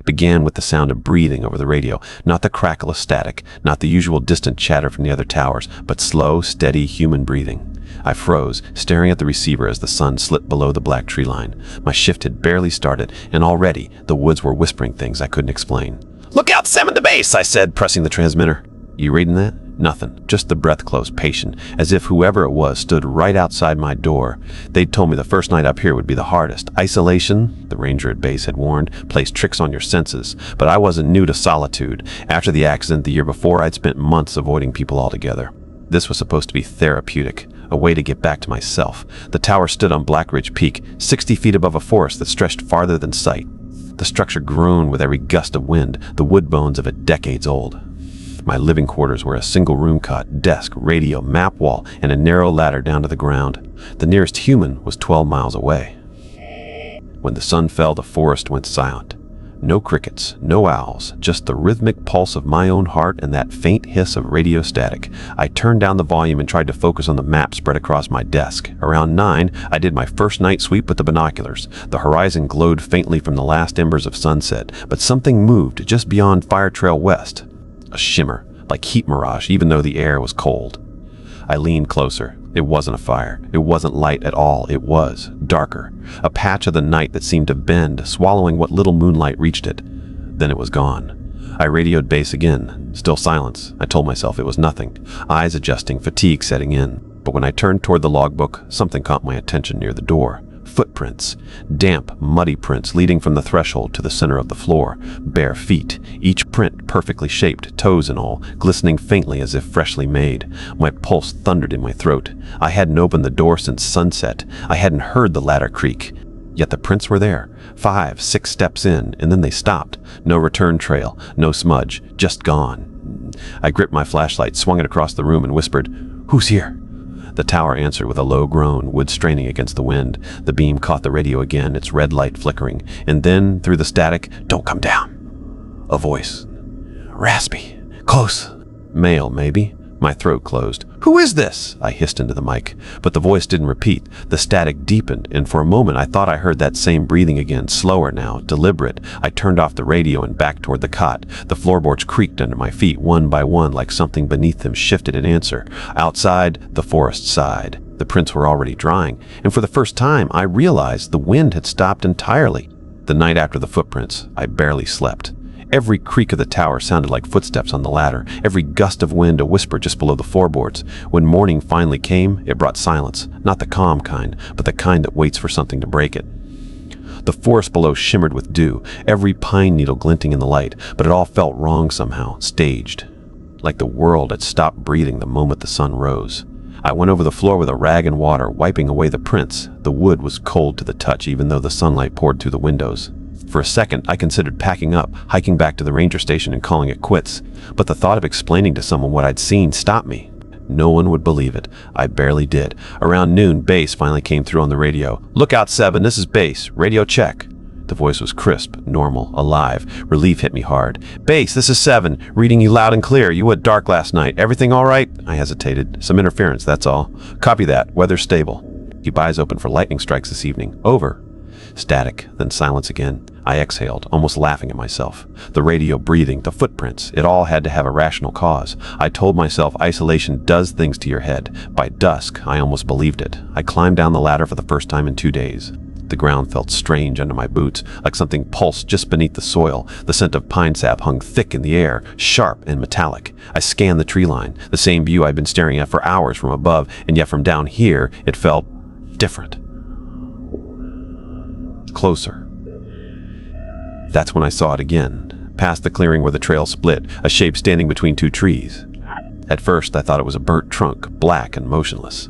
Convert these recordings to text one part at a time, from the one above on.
began with the sound of breathing over the radio, not the crackle of static, not the usual distant chatter from the other towers, but slow, steady human breathing. I froze, staring at the receiver as the sun slipped below the black tree line. My shift had barely started, and already the woods were whispering things I couldn't explain. "Look out, Sam, at the base," I said, pressing the transmitter. "You reading that?" Nothing, just the breath close, patient, as if whoever it was stood right outside my door. They'd told me the first night up here would be the hardest. Isolation, the ranger at base had warned, plays tricks on your senses. But I wasn't new to solitude. After the accident the year before, I'd spent months avoiding people altogether. This was supposed to be therapeutic, a way to get back to myself. The tower stood on Black Ridge Peak, 60 feet above a forest that stretched farther than sight. The structure groaned with every gust of wind, the wood bones of it decades old. My living quarters were a single-room cot, desk, radio, map wall, and a narrow ladder down to the ground. The nearest human was 12 miles away. When the sun fell, the forest went silent. No crickets, no owls, just the rhythmic pulse of my own heart and that faint hiss of radio static. I turned down the volume and tried to focus on the map spread across my desk. Around 9, I did my first night sweep with the binoculars. The horizon glowed faintly from the last embers of sunset, but something moved just beyond Fire Trail West. A shimmer, like heat mirage, even though the air was cold. I leaned closer. It wasn't a fire. It wasn't light at all. It was darker. A patch of the night that seemed to bend, swallowing what little moonlight reached it. Then it was gone. I radioed base again. Still silence. I told myself it was nothing. Eyes adjusting, fatigue setting in. But when I turned toward the logbook, something caught my attention near the door. Footprints. Damp, muddy prints leading from the threshold to the center of the floor. Bare feet, each print perfectly shaped, toes and all, glistening faintly as if freshly made. My pulse thundered in my throat. I hadn't opened the door since sunset. I hadn't heard the ladder creak. Yet the prints were there. 5, 6 steps in, and then they stopped. No return trail, no smudge, just gone. I gripped my flashlight, swung it across the room, and whispered, "Who's here?" The tower answered with a low groan, wood straining against the wind. The beam caught the radio again, its red light flickering. And then, through the static, "Don't come down." A voice. Raspy. Close. Male, maybe. My throat closed. "Who is this?" I hissed into the mic. But the voice didn't repeat. The static deepened, and for a moment I thought I heard that same breathing again, slower now, deliberate. I turned off the radio and backed toward the cot. The floorboards creaked under my feet, one by one, like something beneath them shifted in answer. Outside, the forest sighed. The prints were already drying, and for the first time I realized the wind had stopped entirely. The night after the footprints, I barely slept. Every creak of the tower sounded like footsteps on the ladder, every gust of wind a whisper just below the floorboards. When morning finally came, it brought silence, not the calm kind, but the kind that waits for something to break it. The forest below shimmered with dew, every pine needle glinting in the light, but it all felt wrong somehow, staged. Like the world had stopped breathing the moment the sun rose. I went over the floor with a rag and water, wiping away the prints. The wood was cold to the touch, even though the sunlight poured through the windows. For a second, I considered packing up, hiking back to the ranger station and calling it quits. But the thought of explaining to someone what I'd seen stopped me. No one would believe it. I barely did. Around noon, Base finally came through on the radio. "Look out, 7, this is Base. Radio check." The voice was crisp, normal, alive. Relief hit me hard. "Base, this is 7. Reading you loud and clear. You went dark last night. Everything all right?" I hesitated. "Some interference, that's all." "Copy that. Weather's stable." "Keep eyes open for lightning strikes this evening." "Over." Static, then silence again. I exhaled, almost laughing at myself. The radio breathing, the footprints, it all had to have a rational cause. I told myself isolation does things to your head. By dusk, I almost believed it. I climbed down the ladder for the first time in 2 days. The ground felt strange under my boots, like something pulsed just beneath the soil. The scent of pine sap hung thick in the air, sharp and metallic. I scanned the tree line, the same view I'd been staring at for hours from above, and yet from down here, it felt different. Closer. That's when I saw it again, past the clearing where the trail split, a shape standing between 2 trees. At first, I thought it was a burnt trunk, black and motionless.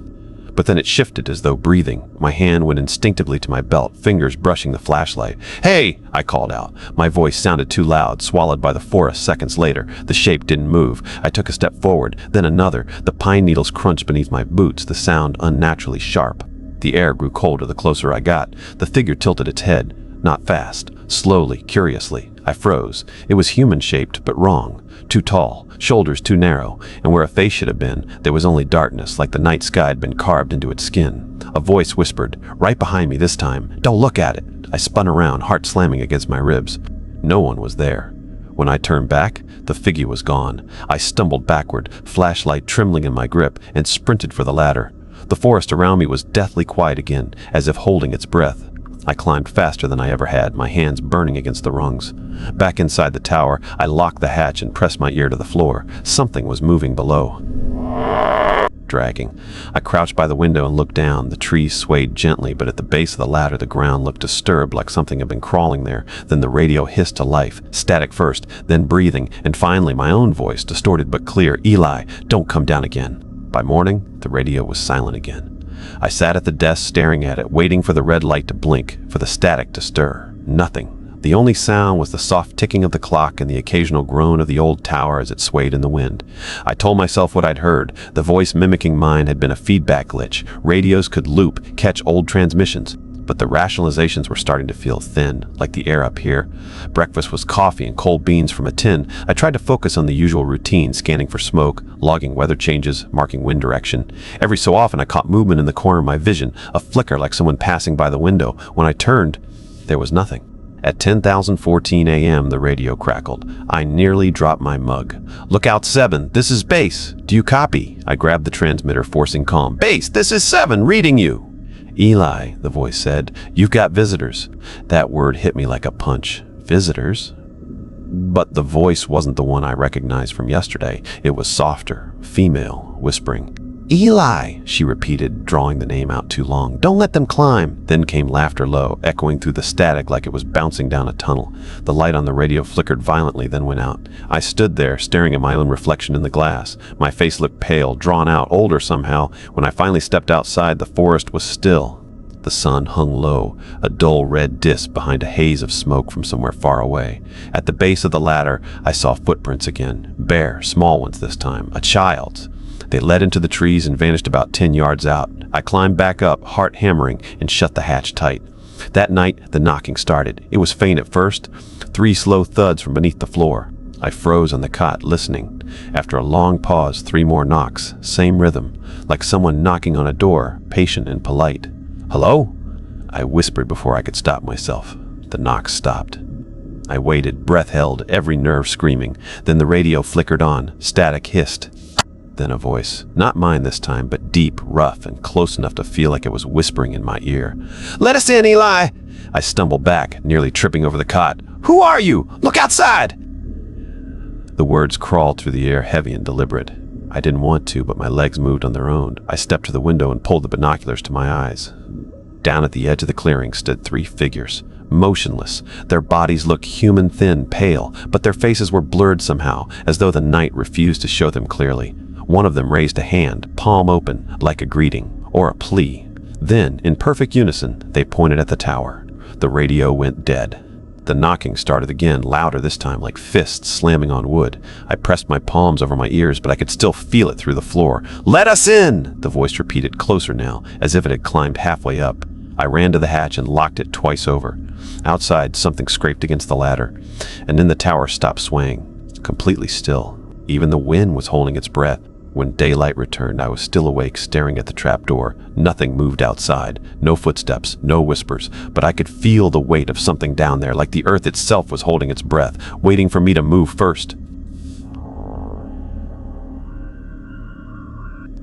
But then it shifted as though breathing. My hand went instinctively to my belt, fingers brushing the flashlight. "Hey!" I called out. My voice sounded too loud, swallowed by the forest seconds later. The shape didn't move. I took a step forward, then another. The pine needles crunched beneath my boots, the sound unnaturally sharp. The air grew colder the closer I got. The figure tilted its head. Not fast. Slowly, curiously. I froze. It was human-shaped, but wrong. Too tall, shoulders too narrow, and where a face should have been, there was only darkness, like the night sky had been carved into its skin. A voice whispered, right behind me this time, "Don't look at it." I spun around, heart slamming against my ribs. No one was there. When I turned back, the figure was gone. I stumbled backward, flashlight trembling in my grip, and sprinted for the ladder. The forest around me was deathly quiet again, as if holding its breath. I climbed faster than I ever had, my hands burning against the rungs. Back inside the tower, I locked the hatch and pressed my ear to the floor. Something was moving below. Dragging. I crouched by the window and looked down. The trees swayed gently, but at the base of the ladder the ground looked disturbed, like something had been crawling there. Then the radio hissed to life, static first, then breathing, and finally my own voice, distorted but clear. "Eli, don't come down again." By morning, the radio was silent again. I sat at the desk staring at it, waiting for the red light to blink, for the static to stir. Nothing. The only sound was the soft ticking of the clock and the occasional groan of the old tower as it swayed in the wind. I told myself what I'd heard. The voice mimicking mine had been a feedback glitch. Radios could loop, catch old transmissions. But the rationalizations were starting to feel thin, like the air up here. Breakfast was coffee and cold beans from a tin. I tried to focus on the usual routine, scanning for smoke, logging weather changes, marking wind direction. Every so often I caught movement in the corner of my vision, a flicker like someone passing by the window. When I turned, there was nothing. At 10,014 a.m., the radio crackled. I nearly dropped my mug. "Lookout 7, this is base. Do you copy?" I grabbed the transmitter, forcing calm. "Base, this is 7, reading you." "Eli," the voice said, "you've got visitors." That word hit me like a punch. Visitors? But the voice wasn't the one I recognized from yesterday. It was softer, female, whispering. "Eli," she repeated, drawing the name out too long. "Don't let them climb." Then came laughter low, echoing through the static like it was bouncing down a tunnel. The light on the radio flickered violently, then went out. I stood there, staring at my own reflection in the glass. My face looked pale, drawn out, older somehow. When I finally stepped outside, the forest was still. The sun hung low, a dull red disk behind a haze of smoke from somewhere far away. At the base of the ladder, I saw footprints again. Bare, small ones this time. A child's. They led into the trees and vanished about 10 yards out. I climbed back up, heart hammering, and shut the hatch tight. That night, the knocking started. It was faint at first, 3 slow thuds from beneath the floor. I froze on the cot, listening. After a long pause, 3 more knocks, same rhythm, like someone knocking on a door, patient and polite. "Hello?" I whispered before I could stop myself. The knocks stopped. I waited, breath held, every nerve screaming. Then the radio flickered on, static hissed. Then a voice, not mine this time, but deep, rough, and close enough to feel like it was whispering in my ear. "Let us in, Eli!" I stumbled back, nearly tripping over the cot. "Who are you? Look outside!" The words crawled through the air, heavy and deliberate. I didn't want to, but my legs moved on their own. I stepped to the window and pulled the binoculars to my eyes. Down at the edge of the clearing stood 3 figures. Motionless. Their bodies looked human thin, pale, but their faces were blurred somehow, as though the night refused to show them clearly. One of them raised a hand, palm open, like a greeting, or a plea. Then, in perfect unison, they pointed at the tower. The radio went dead. The knocking started again, louder this time, like fists slamming on wood. I pressed my palms over my ears, but I could still feel it through the floor. "Let us in!" the voice repeated, closer now, as if it had climbed halfway up. I ran to the hatch and locked it twice over. Outside, something scraped against the ladder, and then the tower stopped swaying, completely still. Even the wind was holding its breath. When daylight returned, I was still awake, staring at the trapdoor. Nothing moved outside. No footsteps, no whispers, but I could feel the weight of something down there, like the earth itself was holding its breath, waiting for me to move first.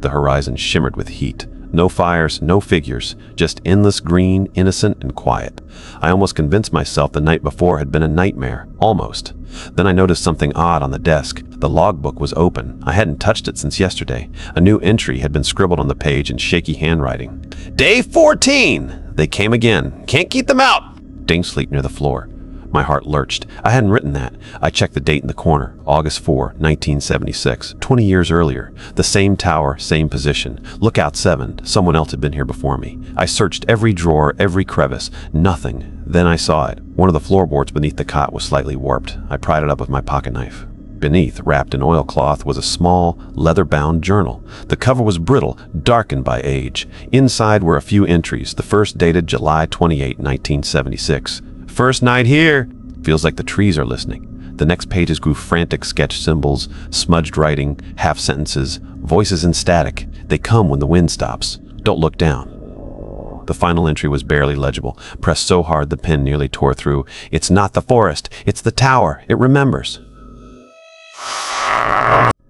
The horizon shimmered with heat. No fires, no figures, just endless green, innocent and quiet. I almost convinced myself the night before had been a nightmare. Almost. Then I noticed something odd on the desk. The logbook was open. I hadn't touched it since yesterday. A new entry had been scribbled on the page in shaky handwriting. "Day 14! They came again. Can't keep them out!" Ding sleep near the floor. My heart lurched. I hadn't written that. I checked the date in the corner. August 4, 1976. 20 years earlier. The same tower, same position. Lookout 7. Someone else had been here before me. I searched every drawer, every crevice. Nothing. Then I saw it. One of the floorboards beneath the cot was slightly warped. I pried it up with my pocket knife. Beneath, wrapped in oilcloth, was a small, leather-bound journal. The cover was brittle, darkened by age. Inside were a few entries, the first dated July 28, 1976. "First night here." Feels like the trees are listening. The next pages grew frantic sketch symbols, smudged writing, half sentences, voices in static. "They come when the wind stops. Don't look down." The final entry was barely legible, pressed so hard the pen nearly tore through. It's not the forest, it's the tower. It remembers.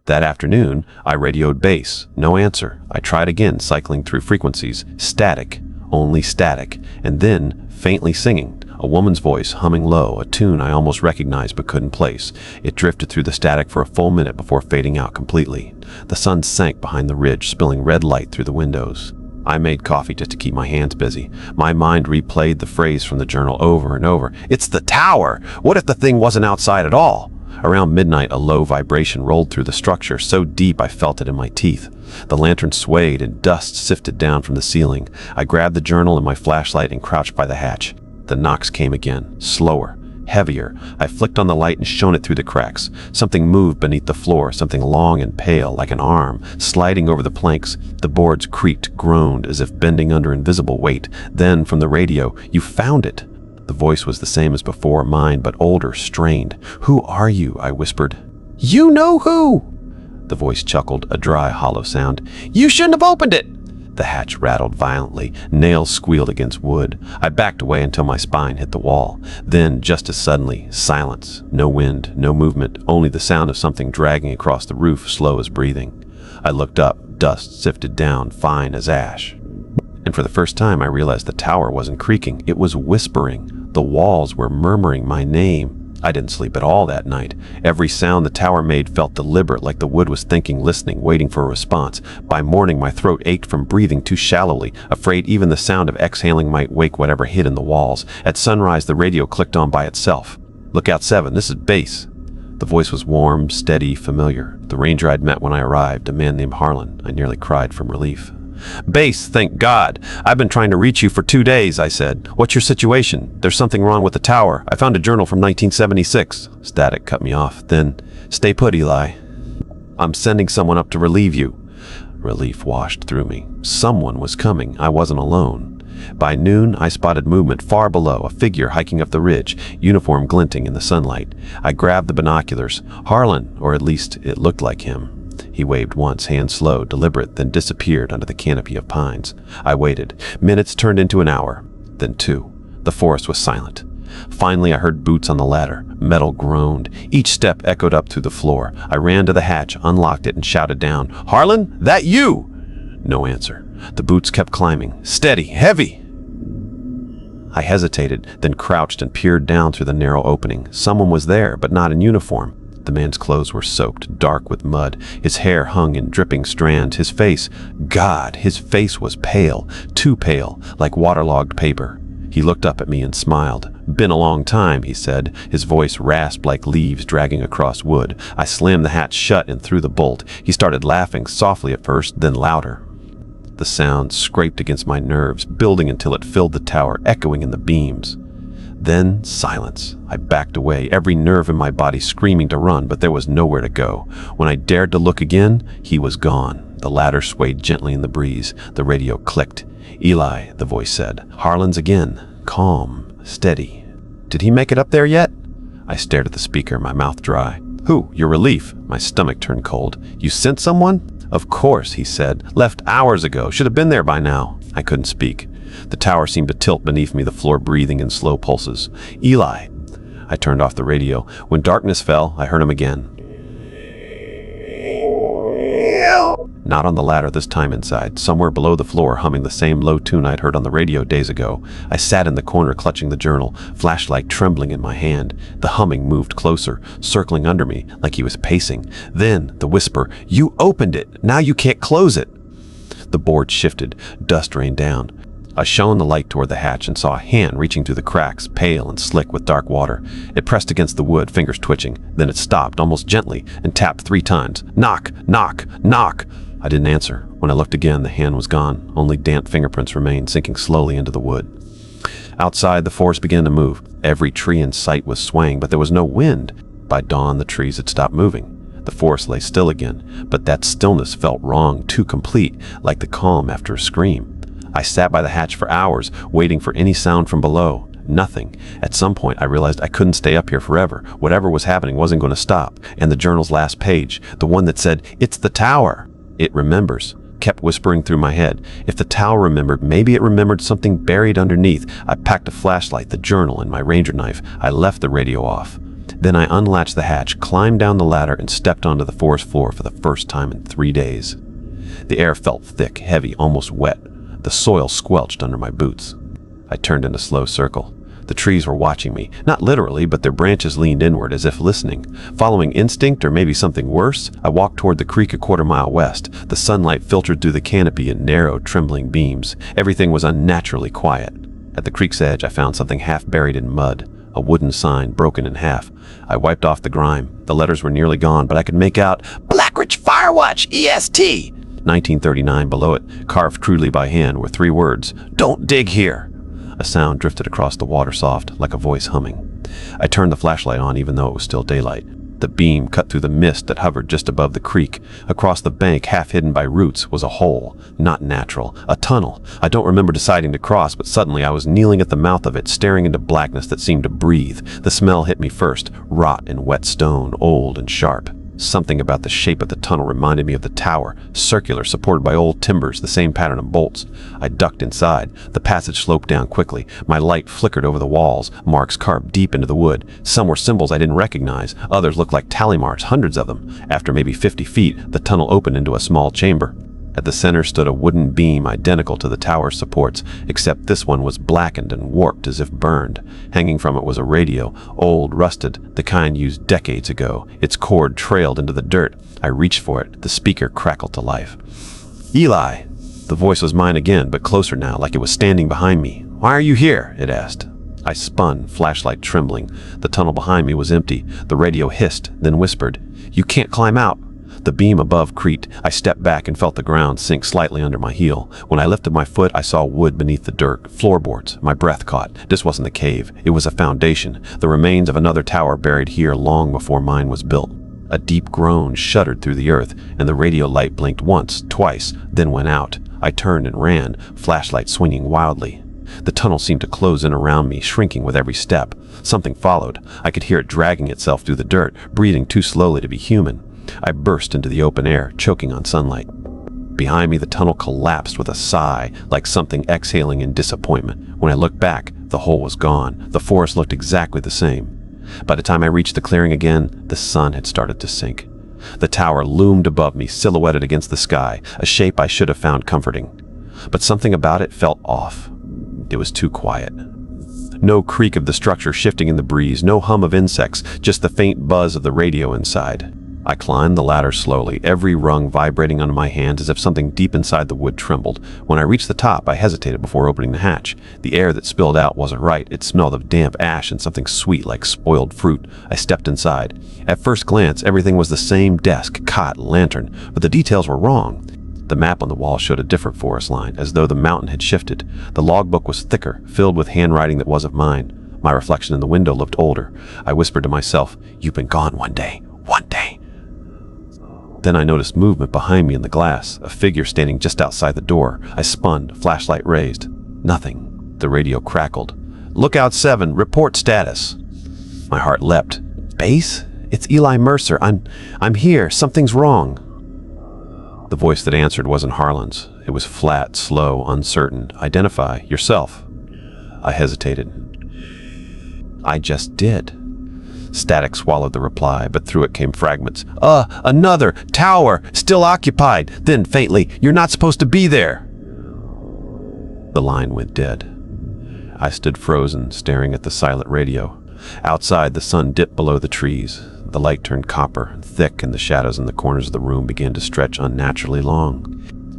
That afternoon, I radioed base. No answer. I tried again, cycling through frequencies. Static. Only static. And then, faintly singing. A woman's voice, humming low, a tune I almost recognized but couldn't place. It drifted through the static for a full minute before fading out completely. The sun sank behind the ridge, spilling red light through the windows. I made coffee just to keep my hands busy. My mind replayed the phrase from the journal over and over. It's the tower! What if the thing wasn't outside at all? Around midnight, a low vibration rolled through the structure, so deep I felt it in my teeth. The lantern swayed and dust sifted down from the ceiling. I grabbed the journal and my flashlight and crouched by the hatch. The knocks came again, slower, heavier. I flicked on the light and shone it through the cracks. Something moved beneath the floor, something long and pale, like an arm, sliding over the planks. The boards creaked, groaned, as if bending under invisible weight. Then, from the radio, "You found it!" The voice was the same as before, mine, but older, strained. "Who are you?" I whispered. "You know who!" The voice chuckled, a dry, hollow sound. "You shouldn't have opened it!" The hatch rattled violently. Nails squealed against wood. I backed away until my spine hit the wall. Then, just as suddenly, silence. No wind, no movement, only the sound of something dragging across the roof, slow as breathing. I looked up. Dust sifted down, fine as ash. And for the first time, I realized the tower wasn't creaking. It was whispering. The walls were murmuring my name. I didn't sleep at all that night. Every sound the tower made felt deliberate, like the wood was thinking, listening, waiting for a response. By morning, my throat ached from breathing too shallowly, afraid even the sound of exhaling might wake whatever hid in the walls. At sunrise, the radio clicked on by itself. "Lookout 7, this is base." The voice was warm, steady, familiar. The ranger I'd met when I arrived, a man named Harlan. I nearly cried from relief. "Base, thank God. I've been trying to reach you for 2 days," I said. "What's your situation? There's something wrong with the tower. I found a journal from 1976. Static cut me off. Then, "Stay put, Eli. I'm sending someone up to relieve you." Relief washed through me. Someone was coming. I wasn't alone. By noon, I spotted movement far below, a figure hiking up the ridge, uniform glinting in the sunlight. I grabbed the binoculars. Harlan, or at least it looked like him. He waved once, hand slow, deliberate, then disappeared under the canopy of pines. I waited. Minutes turned into an hour, then 2. The forest was silent. Finally, I heard boots on the ladder. Metal groaned. Each step echoed up through the floor. I ran to the hatch, unlocked it, and shouted down, "Harlan, that you?" No answer. The boots kept climbing. Steady, heavy. I hesitated, then crouched and peered down through the narrow opening. Someone was there, but not in uniform. The man's clothes were soaked, dark with mud. His hair hung in dripping strands. His face, God, his face was pale, too pale, like waterlogged paper. He looked up at me and smiled. "Been a long time," he said. His voice rasped like leaves dragging across wood. I slammed the hatch shut and threw the bolt. He started laughing, softly at first, then louder. The sound scraped against my nerves, building until it filled the tower, echoing in the beams. Then silence. I backed away, every nerve in my body screaming to run, but there was nowhere to go. When I dared to look again, he was gone. The ladder swayed gently in the breeze. The radio clicked. "Eli," the voice said. "Harlan's again. Calm, steady. Did he make it up there yet?" I stared at the speaker, my mouth dry. "Who? Your relief?" My stomach turned cold. "You sent someone?" "Of course," he said. "Left hours ago. Should have been there by now." I couldn't speak. The tower seemed to tilt beneath me, the floor breathing in slow pulses. "Eli." I turned off the radio. When darkness fell, I heard him again. Not on the ladder this time inside, somewhere below the floor, humming the same low tune I'd heard on the radio days ago. I sat in the corner clutching the journal, flashlight trembling in my hand. The humming moved closer, circling under me like he was pacing. Then the whisper, "You opened it! Now you can't close it!" The board shifted, dust rained down. I shone the light toward the hatch and saw a hand reaching through the cracks, pale and slick with dark water. It pressed against the wood, fingers twitching. Then it stopped, almost gently, and tapped 3 times. "Knock! Knock! Knock!" I didn't answer. When I looked again, the hand was gone. Only damp fingerprints remained, sinking slowly into the wood. Outside, the forest began to move. Every tree in sight was swaying, but there was no wind. By dawn, the trees had stopped moving. The forest lay still again, but that stillness felt wrong, too complete, like the calm after a scream. I sat by the hatch for hours, waiting for any sound from below. Nothing. At some point, I realized I couldn't stay up here forever. Whatever was happening wasn't going to stop. And the journal's last page, the one that said, "It's the tower. It remembers," kept whispering through my head. If the tower remembered, maybe it remembered something buried underneath. I packed a flashlight, the journal, and my ranger knife. I left the radio off. Then I unlatched the hatch, climbed down the ladder, and stepped onto the forest floor for the first time in 3 days. The air felt thick, heavy, almost wet. The soil squelched under my boots. I turned in a slow circle. The trees were watching me, not literally, but their branches leaned inward as if listening. Following instinct, or maybe something worse, I walked toward the creek a quarter-mile west. The sunlight filtered through the canopy in narrow, trembling beams. Everything was unnaturally quiet. At the creek's edge, I found something half buried in mud, a wooden sign broken in half. I wiped off the grime. The letters were nearly gone, but I could make out Blackridge Firewatch, EST! 1939 below it, carved crudely by hand, were 3 words: "Don't dig here." A sound drifted across the water soft, like a voice humming. I turned the flashlight on even though it was still daylight. The beam cut through the mist that hovered just above the creek. Across the bank, half hidden by roots, was a hole. Not natural. A tunnel. I don't remember deciding to cross, but suddenly I was kneeling at the mouth of it, staring into blackness that seemed to breathe. The smell hit me first. Rot and wet stone, old and sharp. Something about the shape of the tunnel reminded me of the tower, circular, supported by old timbers, the same pattern of bolts. I ducked inside. The passage sloped down quickly. My light flickered over the walls, marks carved deep into the wood. Some were symbols I didn't recognize. Others looked like tally marks, hundreds of them. After maybe 50 feet, the tunnel opened into a small chamber. At the center stood a wooden beam identical to the tower's supports, except this one was blackened and warped as if burned. Hanging from it was a radio, old, rusted, the kind used decades ago. Its cord trailed into the dirt. I reached for it. The speaker crackled to life. "Eli!" The voice was mine again, but closer now, like it was standing behind me. "Why are you here?" it asked. I spun, flashlight trembling. The tunnel behind me was empty. The radio hissed, then whispered, "You can't climb out." The beam above creaked. I stepped back and felt the ground sink slightly under my heel. When I lifted my foot, I saw wood beneath the dirt, floorboards. My breath caught. This wasn't a cave. It was a foundation, the remains of another tower buried here long before mine was built. A deep groan shuddered through the earth, and the radio light blinked once, twice, then went out. I turned and ran, flashlight swinging wildly. The tunnel seemed to close in around me, shrinking with every step. Something followed. I could hear it dragging itself through the dirt, breathing too slowly to be human. I burst into the open air, choking on sunlight. Behind me, the tunnel collapsed with a sigh, like something exhaling in disappointment. When I looked back, the hole was gone. The forest looked exactly the same. By the time I reached the clearing again, the sun had started to sink. The tower loomed above me, silhouetted against the sky, a shape I should have found comforting. But something about it felt off. It was too quiet. No creak of the structure shifting in the breeze, no hum of insects, just the faint buzz of the radio inside. I climbed the ladder slowly, every rung vibrating under my hands as if something deep inside the wood trembled. When I reached the top, I hesitated before opening the hatch. The air that spilled out wasn't right. It smelled of damp ash and something sweet like spoiled fruit. I stepped inside. At first glance, everything was the same: desk, cot, lantern, but the details were wrong. The map on the wall showed a different forest line, as though the mountain had shifted. The logbook was thicker, filled with handwriting that wasn't mine. My reflection in the window looked older. I whispered to myself, "You've been gone one day. One day." Then I noticed movement behind me in the glass, a figure standing just outside the door. I spun, flashlight raised. Nothing. The radio crackled. "Lookout 7, report status." My heart leapt. "Base? It's Eli Mercer. I'm here. Something's wrong." The voice that answered wasn't Harlan's. It was flat, slow, uncertain. "Identify yourself." I hesitated. "I just did." Static swallowed the reply, but through it came fragments. Another tower, still occupied." Then faintly, "You're not supposed to be there." The line went dead. I stood frozen, staring at the silent radio. Outside, the sun dipped below the trees. The light turned copper, thick, and the shadows in the corners of the room began to stretch unnaturally long.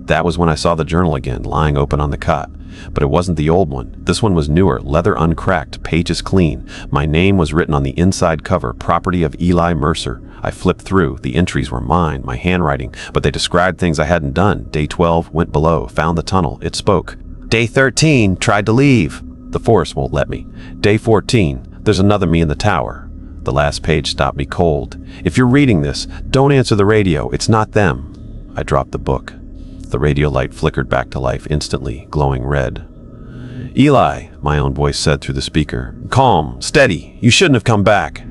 That was when I saw the journal again, lying open on the cot. But it wasn't the old one. This one was newer, leather uncracked, pages clean. My name was written on the inside cover, property of Eli Mercer. I flipped through. The entries were mine, my handwriting, but they described things I hadn't done. Day 12, went below, found the tunnel. It spoke. Day 13, tried to leave. The forest won't let me. Day 14, there's another me in the tower. The last page stopped me cold. "If you're reading this, don't answer the radio. It's not them." I dropped the book. The radio light flickered back to life instantly, glowing red. "Eli," my own voice said through the speaker. "Calm, steady. You shouldn't have come back."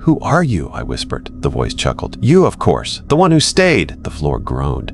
"Who are you?" I whispered. The voice chuckled. "You, of course. The one who stayed." The floor groaned.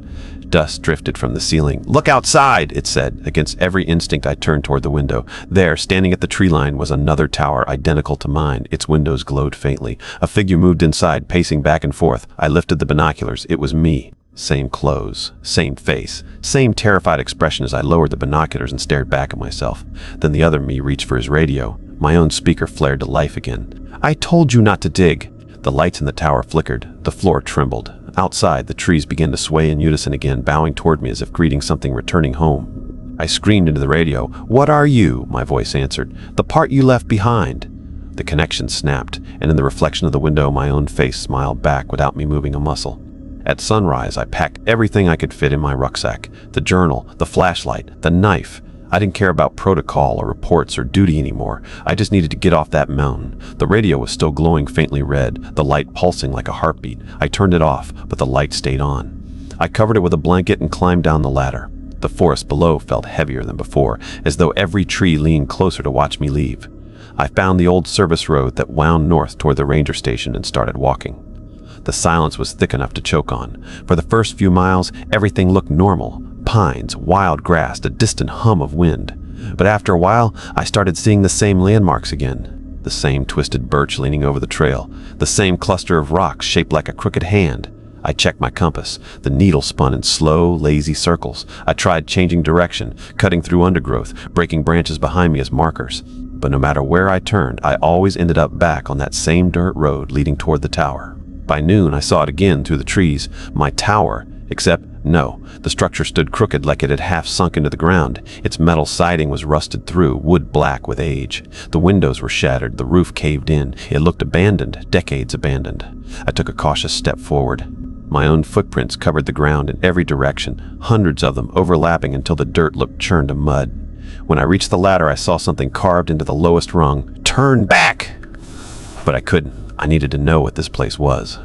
Dust drifted from the ceiling. "Look outside," it said. Against every instinct, I turned toward the window. There, standing at the tree line, was another tower identical to mine. Its windows glowed faintly. A figure moved inside, pacing back and forth. I lifted the binoculars. It was me. Same clothes, same face, same terrified expression as I lowered the binoculars and stared back at myself. Then the other me reached for his radio. My own speaker flared to life again. "I told you not to dig." The lights in the tower flickered. The floor trembled. Outside, the trees began to sway in unison again, bowing toward me as if greeting something returning home. I screamed into the radio. "What are you?" my voice answered. "The part you left behind." The connection snapped, and in the reflection of the window, my own face smiled back without me moving a muscle. At sunrise, I packed everything I could fit in my rucksack. The journal, the flashlight, the knife. I didn't care about protocol or reports or duty anymore. I just needed to get off that mountain. The radio was still glowing faintly red, the light pulsing like a heartbeat. I turned it off, but the light stayed on. I covered it with a blanket and climbed down the ladder. The forest below felt heavier than before, as though every tree leaned closer to watch me leave. I found the old service road that wound north toward the ranger station and started walking. The silence was thick enough to choke on. For the first few miles, everything looked normal. Pines, wild grass, a distant hum of wind. But after a while, I started seeing the same landmarks again. The same twisted birch leaning over the trail. The same cluster of rocks shaped like a crooked hand. I checked my compass. The needle spun in slow, lazy circles. I tried changing direction, cutting through undergrowth, breaking branches behind me as markers. But no matter where I turned, I always ended up back on that same dirt road leading toward the tower. By noon, I saw it again through the trees. My tower, except no, the structure stood crooked like it had half sunk into the ground. Its metal siding was rusted through, wood black with age. The windows were shattered, the roof caved in. It looked abandoned, decades abandoned. I took a cautious step forward. My own footprints covered the ground in every direction, hundreds of them overlapping until the dirt looked churned to mud. When I reached the ladder, I saw something carved into the lowest rung. "Turn back!" But I couldn't. I needed to know what this place was.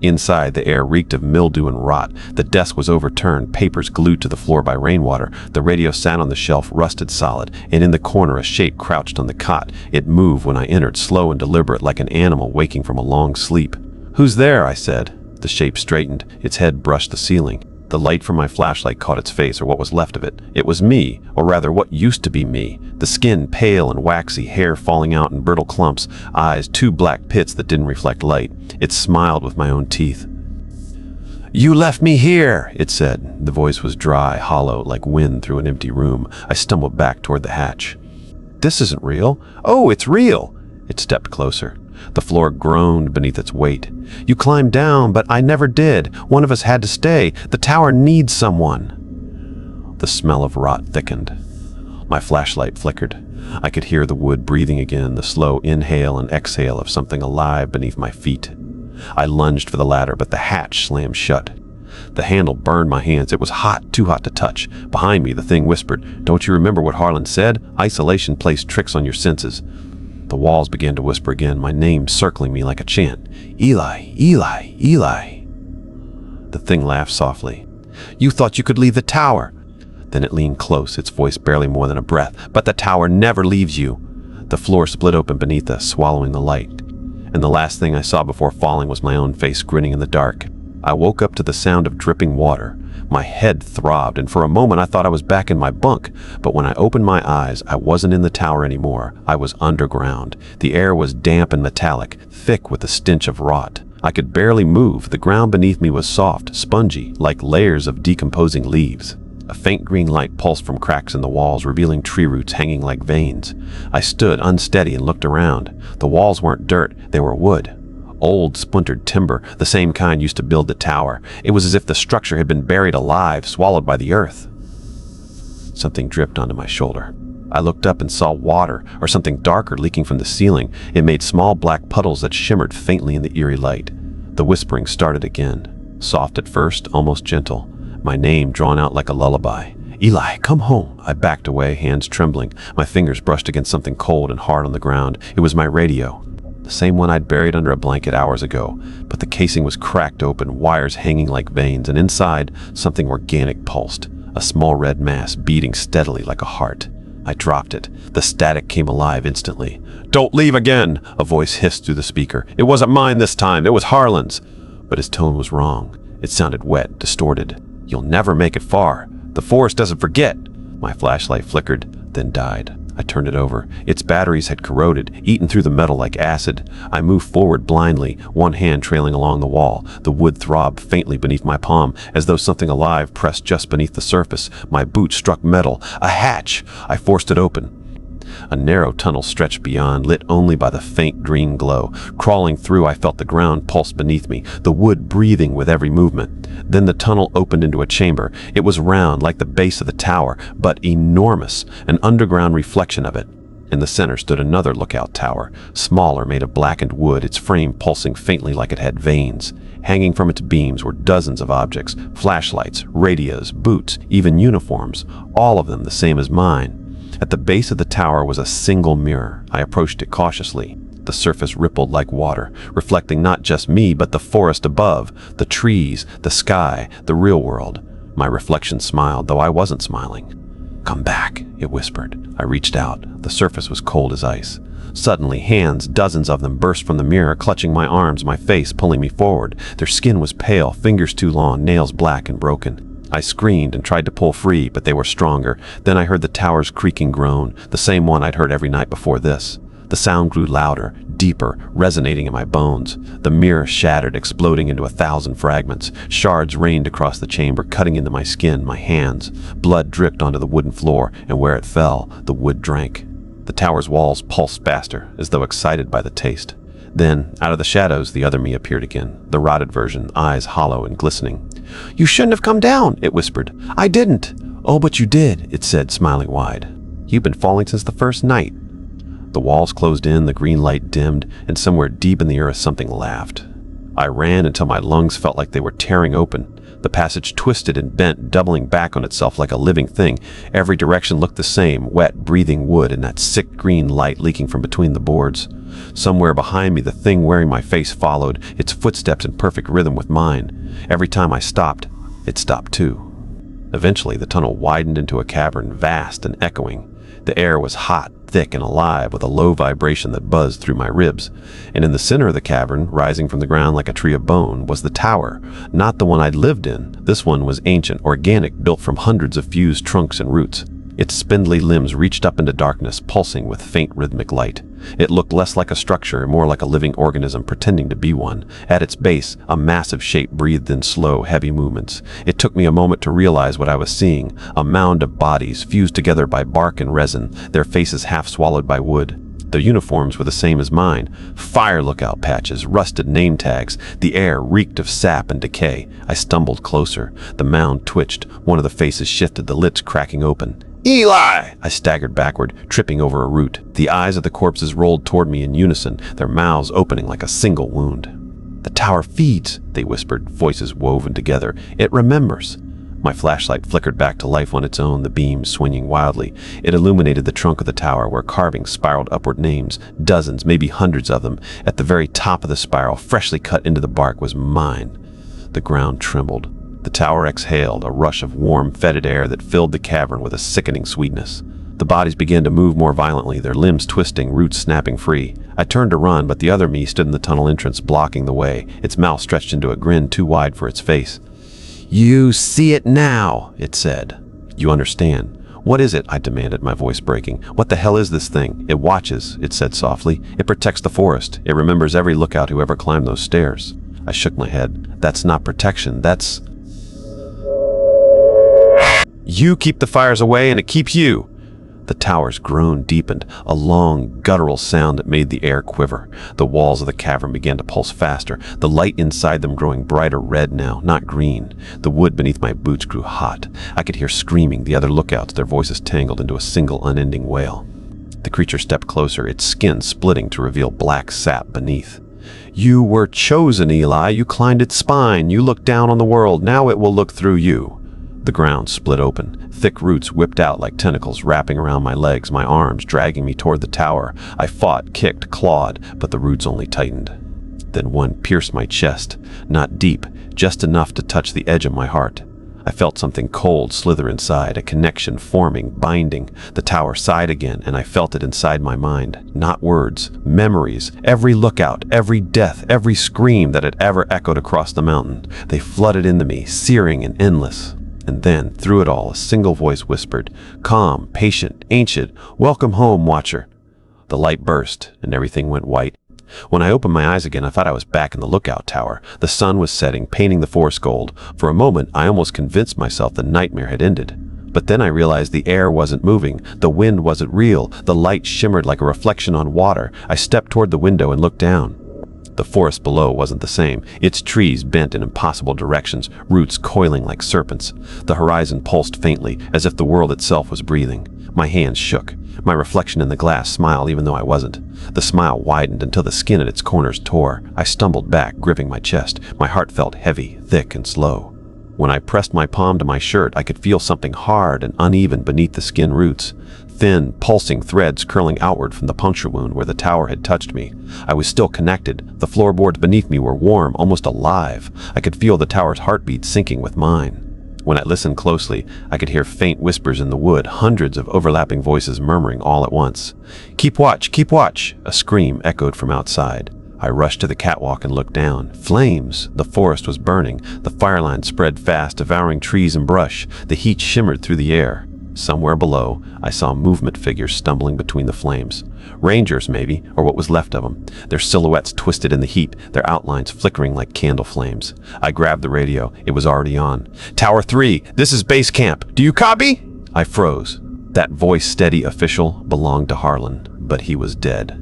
Inside, the air reeked of mildew and rot. The desk was overturned, papers glued to the floor by rainwater. The radio sat on the shelf, rusted solid, and in the corner a shape crouched on the cot. It moved when I entered, slow and deliberate, like an animal waking from a long sleep. "Who's there?" I said. The shape straightened. Its head brushed the ceiling. The light from my flashlight caught its face, or what was left of it. It was me, or rather what used to be me. The skin pale and waxy, hair falling out in brittle clumps, eyes two black pits that didn't reflect light. It smiled with my own teeth. "You left me here," it said. The voice was dry, hollow, like wind through an empty room. I stumbled back toward the hatch. "This isn't real." "Oh, it's real." It stepped closer. The floor groaned beneath its weight. "You climbed down, but I never did. One of us had to stay. The tower needs someone." The smell of rot thickened. My flashlight flickered. I could hear the wood breathing again, the slow inhale and exhale of something alive beneath my feet. I lunged for the ladder, but the hatch slammed shut. The handle burned my hands. It was hot, too hot to touch. Behind me, the thing whispered, "Don't you remember what Harlan said? Isolation plays tricks on your senses." The walls began to whisper again, my name circling me like a chant. "Eli, Eli, Eli." The thing laughed softly. "You thought you could leave the tower." Then it leaned close, its voice barely more than a breath. "But the tower never leaves you." The floor split open beneath us, swallowing the light. And the last thing I saw before falling was my own face grinning in the dark. I woke up to the sound of dripping water. My head throbbed, and for a moment I thought I was back in my bunk. But when I opened my eyes, I wasn't in the tower anymore. I was underground. The air was damp and metallic, thick with the stench of rot. I could barely move. The ground beneath me was soft, spongy, like layers of decomposing leaves. A faint green light pulsed from cracks in the walls, revealing tree roots hanging like veins. I stood unsteady and looked around. The walls weren't dirt, they were wood. Old, splintered timber, the same kind used to build the tower. It was as if the structure had been buried alive, swallowed by the earth. Something dripped onto my shoulder. I looked up and saw water, or something darker, leaking from the ceiling. It made small black puddles that shimmered faintly in the eerie light. The whispering started again. Soft at first, almost gentle. My name drawn out like a lullaby. "Eli, come home." I backed away, hands trembling. My fingers brushed against something cold and hard on the ground. It was my radio. The same one I'd buried under a blanket hours ago, but the casing was cracked open, wires hanging like veins, and inside, something organic pulsed, a small red mass beating steadily like a heart. I dropped it. The static came alive instantly. "Don't leave again," a voice hissed through the speaker. "It wasn't mine this time. It was Harlan's." but his tone was wrong. It sounded wet, distorted. "You'll never make it far. The forest doesn't forget." My flashlight flickered, then died. I turned it over. Its batteries had corroded, eaten through the metal like acid. I moved forward blindly, one hand trailing along the wall. The wood throbbed faintly beneath my palm, as though something alive pressed just beneath the surface. My boot struck metal. A hatch! I forced it open. A narrow tunnel stretched beyond, lit only by the faint green glow. Crawling through, I felt the ground pulse beneath me, the wood breathing with every movement. Then the tunnel opened into a chamber. It was round, like the base of the tower, but enormous, an underground reflection of it. In the center stood another lookout tower, smaller, made of blackened wood, its frame pulsing faintly like it had veins. Hanging from its beams were dozens of objects, flashlights, radios, boots, even uniforms, all of them the same as mine. At the base of the tower was a single mirror. I approached it cautiously. The surface rippled like water, reflecting not just me, but the forest above, the trees, the sky, the real world. My reflection smiled, though I wasn't smiling. "Come back," it whispered. I reached out. The surface was cold as ice. Suddenly, hands, dozens of them, burst from the mirror, clutching my arms, my face, pulling me forward. Their skin was pale, fingers too long, nails black and broken. I screamed and tried to pull free, but they were stronger. Then I heard the tower's creaking groan, the same one I'd heard every night before this. The sound grew louder, deeper, resonating in my bones. The mirror shattered, exploding into 1,000 fragments. Shards rained across the chamber, cutting into my skin, my hands. Blood dripped onto the wooden floor, and where it fell, the wood drank. The tower's walls pulsed faster, as though excited by the taste. Then, out of the shadows, the other me appeared again, the rotted version, eyes hollow and glistening. "You shouldn't have come down," it whispered. "I didn't." "Oh, but you did," it said, smiling wide. "You've been falling since the first night." The walls closed in, the green light dimmed, and somewhere deep in the earth something laughed. I ran until my lungs felt like they were tearing open. The passage twisted and bent, doubling back on itself like a living thing. Every direction looked the same, wet, breathing wood and that sick green light leaking from between the boards. Somewhere behind me, the thing wearing my face followed, its footsteps in perfect rhythm with mine. Every time I stopped, it stopped too. Eventually, the tunnel widened into a cavern, vast and echoing. The air was hot, thick, and alive, with a low vibration that buzzed through my ribs. And in the center of the cavern, rising from the ground like a tree of bone, was the tower. Not the one I'd lived in. This one was ancient, organic, built from hundreds of fused trunks and roots. Its spindly limbs reached up into darkness, pulsing with faint rhythmic light. It looked less like a structure and more like a living organism pretending to be one. At its base, a massive shape breathed in slow, heavy movements. It took me a moment to realize what I was seeing. A mound of bodies fused together by bark and resin, their faces half swallowed by wood. Their uniforms were the same as mine. Fire lookout patches, rusted name tags. The air reeked of sap and decay. I stumbled closer. The mound twitched. One of the faces shifted, the lids cracking open. "Eli!" I staggered backward, tripping over a root. The eyes of the corpses rolled toward me in unison, their mouths opening like a single wound. "The tower feeds," they whispered, voices woven together. "It remembers." My flashlight flickered back to life on its own, the beams swinging wildly. It illuminated the trunk of the tower, where carvings spiraled upward, names, dozens, maybe hundreds of them. At the very top of the spiral, freshly cut into the bark, was mine. The ground trembled. The tower exhaled, a rush of warm, fetid air that filled the cavern with a sickening sweetness. The bodies began to move more violently, their limbs twisting, roots snapping free. I turned to run, but the other me stood in the tunnel entrance, blocking the way, its mouth stretched into a grin too wide for its face. "You see it now," it said. "You understand." "What is it?" I demanded, my voice breaking. "What the hell is this thing?" "It watches," it said softly. "It protects the forest. It remembers every lookout who ever climbed those stairs." I shook my head. "That's not protection, that's..." "You keep the fires away and it keeps you." The tower's groan deepened, a long, guttural sound that made the air quiver. The walls of the cavern began to pulse faster, the light inside them growing brighter red now, not green. The wood beneath my boots grew hot. I could hear screaming, the other lookouts, their voices tangled into a single unending wail. The creature stepped closer, its skin splitting to reveal black sap beneath. "You were chosen, Eli. You climbed its spine. You looked down on the world. Now it will look through you." The ground split open. Thick roots whipped out like tentacles, wrapping around my legs, my arms, dragging me toward the tower. I fought, kicked, clawed, but the roots only tightened. Then one pierced my chest, not deep, just enough to touch the edge of my heart. I felt something cold slither inside, a connection forming, binding. The tower sighed again, and I felt it inside my mind. Not words, memories, every lookout, every death, every scream that had ever echoed across the mountain. They flooded into me, searing and endless. And then, through it all, a single voice whispered, calm, patient, ancient, welcome home, watcher. The light burst, and everything went white. When I opened my eyes again, I thought I was back in the lookout tower. The sun was setting, painting the forest gold. For a moment, I almost convinced myself the nightmare had ended. But then I realized the air wasn't moving, the wind wasn't real, the light shimmered like a reflection on water. I stepped toward the window and looked down. The forest below wasn't the same, its trees bent in impossible directions, roots coiling like serpents. The horizon pulsed faintly, as if the world itself was breathing. My hands shook. My reflection in the glass smiled even though I wasn't. The smile widened until the skin at its corners tore. I stumbled back, gripping my chest. My heart felt heavy, thick, and slow. When I pressed my palm to my shirt, I could feel something hard and uneven beneath the skin roots. Thin, pulsing threads curling outward from the puncture wound where the tower had touched me. I was still connected. The floorboards beneath me were warm, almost alive. I could feel the tower's heartbeat syncing with mine. When I listened closely, I could hear faint whispers in the wood, hundreds of overlapping voices murmuring all at once. Keep watch, keep watch! A scream echoed from outside. I rushed to the catwalk and looked down. Flames! The forest was burning. The fireline spread fast, devouring trees and brush. The heat shimmered through the air. Somewhere below, I saw movement figures stumbling between the flames. Rangers, maybe, or what was left of them. Their silhouettes twisted in the heat, their outlines flickering like candle flames. I grabbed the radio. It was already on. Tower 3, this is base camp. Do you copy? I froze. That voice, steady, official, belonged to Harlan, but he was dead.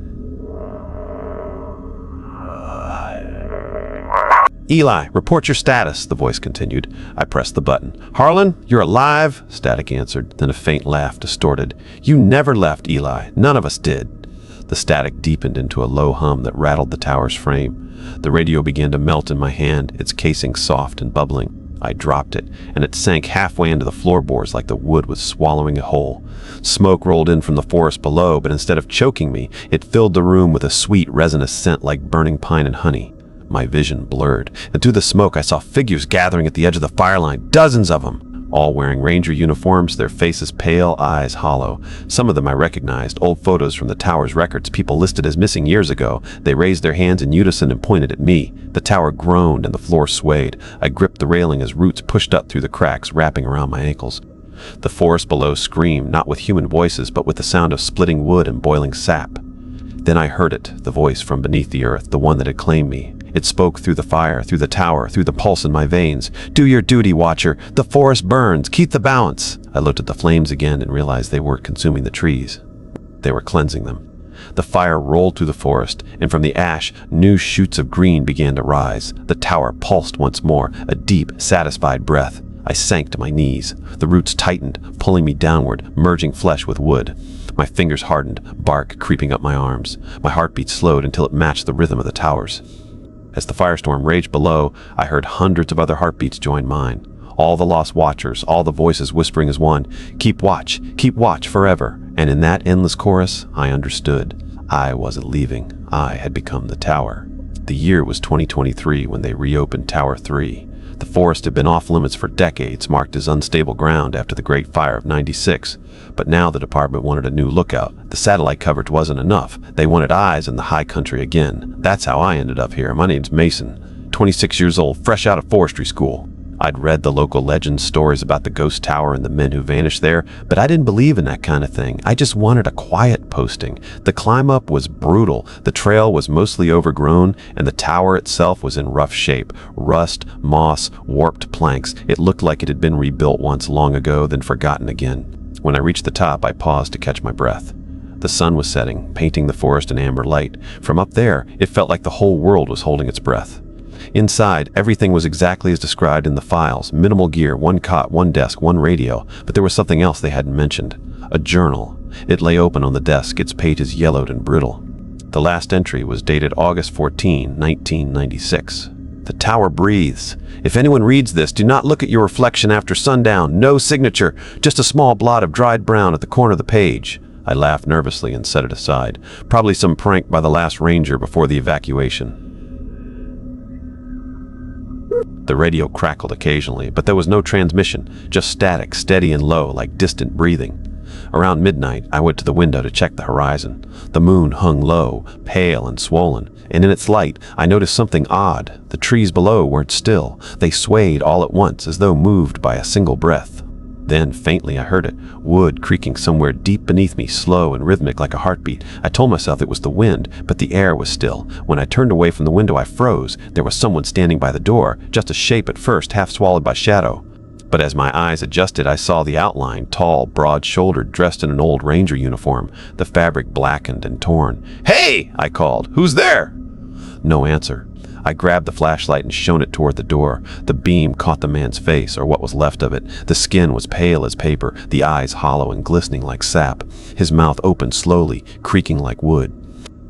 Eli, report your status, the voice continued. I pressed the button. Harlan, you're alive? Static answered, then a faint laugh distorted. You never left, Eli. None of us did. The static deepened into a low hum that rattled the tower's frame. The radio began to melt in my hand, its casing soft and bubbling. I dropped it, and it sank halfway into the floorboards like the wood was swallowing it whole. Smoke rolled in from the forest below, but instead of choking me, it filled the room with a sweet, resinous scent like burning pine and honey. My vision blurred, and through the smoke I saw figures gathering at the edge of the fireline, dozens of them, all wearing ranger uniforms, their faces pale, eyes hollow. Some of them I recognized, old photos from the tower's records, people listed as missing years ago. They raised their hands in unison and pointed at me. The tower groaned and the floor swayed. I gripped the railing as roots pushed up through the cracks, wrapping around my ankles. The forest below screamed, not with human voices, but with the sound of splitting wood and boiling sap. Then I heard it, the voice from beneath the earth, the one that had claimed me. It spoke through the fire, through the tower, through the pulse in my veins. Do your duty, Watcher. The forest burns. Keep the balance. I looked at the flames again and realized they weren't consuming the trees. They were cleansing them. The fire rolled through the forest, and from the ash, new shoots of green began to rise. The tower pulsed once more, a deep, satisfied breath. I sank to my knees. The roots tightened, pulling me downward, merging flesh with wood. My fingers hardened, bark creeping up my arms. My heartbeat slowed until it matched the rhythm of the towers. As the firestorm raged below, I heard hundreds of other heartbeats join mine. All the lost watchers, all the voices whispering as one, keep watch forever. And in that endless chorus, I understood. I wasn't leaving. I had become the tower. The year was 2023 when they reopened Tower 3. The forest had been off limits for decades, marked as unstable ground after the Great Fire of '96. But now the department wanted a new lookout. The satellite coverage wasn't enough. They wanted eyes in the high country again. That's how I ended up here. My name's Mason, 26 years old, fresh out of forestry school. I'd read the local legends, stories about the ghost tower and the men who vanished there, but I didn't believe in that kind of thing. I just wanted a quiet posting. The climb up was brutal. The trail was mostly overgrown, and the tower itself was in rough shape. Rust, moss, warped planks. It looked like it had been rebuilt once long ago, then forgotten again. When I reached the top, I paused to catch my breath. The sun was setting, painting the forest in amber light. From up there, it felt like the whole world was holding its breath. Inside, everything was exactly as described in the files. Minimal gear, one cot, one desk, one radio. But there was something else they hadn't mentioned. A journal. It lay open on the desk, its pages yellowed and brittle. The last entry was dated August 14, 1996. The tower breathes. If anyone reads this, do not look at your reflection after sundown. No signature, just a small blot of dried brown at the corner of the page. I laughed nervously and set it aside. Probably some prank by the last ranger before the evacuation. The radio crackled occasionally, but there was no transmission, just static, steady and low, like distant breathing. Around midnight, I went to the window to check the horizon. The moon hung low, pale and swollen, and in its light, I noticed something odd. The trees below weren't still. They swayed all at once, as though moved by a single breath. Then, faintly, I heard it, wood creaking somewhere deep beneath me, slow and rhythmic like a heartbeat. I told myself it was the wind, but the air was still. When I turned away from the window, I froze. There was someone standing by the door, just a shape at first, half swallowed by shadow. But as my eyes adjusted, I saw the outline, tall, broad-shouldered, dressed in an old ranger uniform, the fabric blackened and torn. "Hey!" I called. "Who's there?" No answer. I grabbed the flashlight and shone it toward the door. The beam caught the man's face, or what was left of it. The skin was pale as paper, the eyes hollow and glistening like sap. His mouth opened slowly, creaking like wood.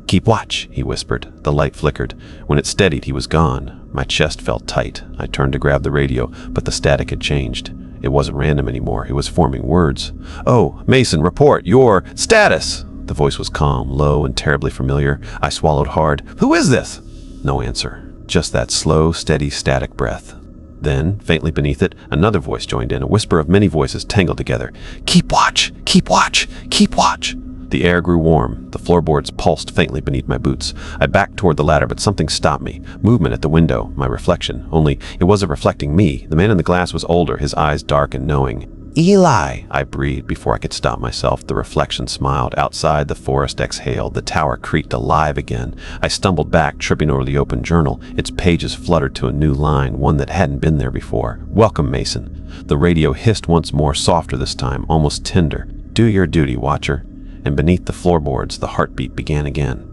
"Keep watch," he whispered. The light flickered. When it steadied, he was gone. My chest felt tight. I turned to grab the radio, but the static had changed. It wasn't random anymore. It was forming words. "Oh, Mason, report your status!" The voice was calm, low, and terribly familiar. I swallowed hard. "Who is this?" No answer. Just that slow, steady, static breath. Then, faintly beneath it, another voice joined in, a whisper of many voices tangled together. "Keep watch! Keep watch! Keep watch!" The air grew warm. The floorboards pulsed faintly beneath my boots. I backed toward the ladder, but something stopped me. Movement at the window, my reflection. Only it wasn't reflecting me. The man in the glass was older, his eyes dark and knowing. "Eli!" I breathed before I could stop myself. The reflection smiled. Outside, the forest exhaled. The tower creaked alive again. I stumbled back, tripping over the open journal. Its pages fluttered to a new line, one that hadn't been there before. "Welcome, Mason." The radio hissed once more, softer this time, almost tender. "Do your duty, Watcher." And beneath the floorboards, the heartbeat began again.